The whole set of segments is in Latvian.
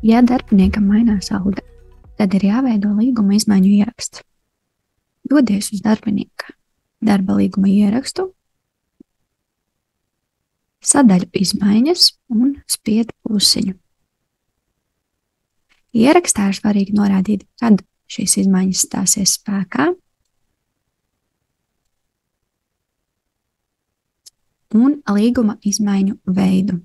Ja darbiniekam mainās alga, tad ir jāveido līguma izmaiņu ieraksts. Dodies uz darbinieka darba līguma ierakstu, sadaļu izmaiņas un spied plusiņu. Ierakstā ir svarīgi norādīt, kad šīs izmaiņas stāsies spēkā un līguma izmaiņu veidu.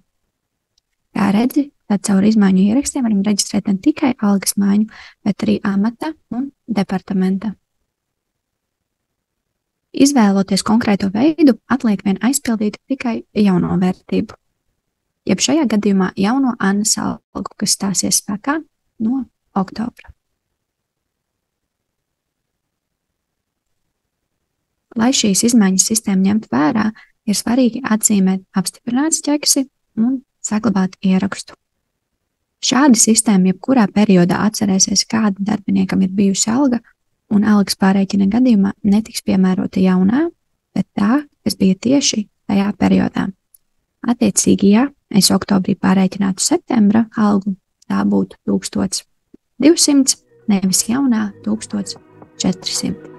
Kā redzi, tad caur izmaiņu ierakstiem varam reģistrēt ne tikai algas maiņu, bet arī amata un departamenta. Izvēloties konkrēto veidu, atliek vien aizpildīt tikai jauno vērtību. Jeb šajā gadījumā jauno Annas algu, kas stāsies spēkā no oktobra. Lai šīs izmaiņas sistēma ņemtu vērā, ir svarīgi atzīmēt apstiprināts ķeksi un saglabāt ierakstu. Šāda sistēma jebkurā periodā atcerēsies, kāda darbiniekam ir bijusi alga, un algas pārreikina gadījumā netiks piemērota jaunā, bet tā, kas bija tieši tajā periodā. Attiecīgi, ja es oktobrī pārreikinātu septembra algu, tā būtu 1200, nevis jaunā 1400.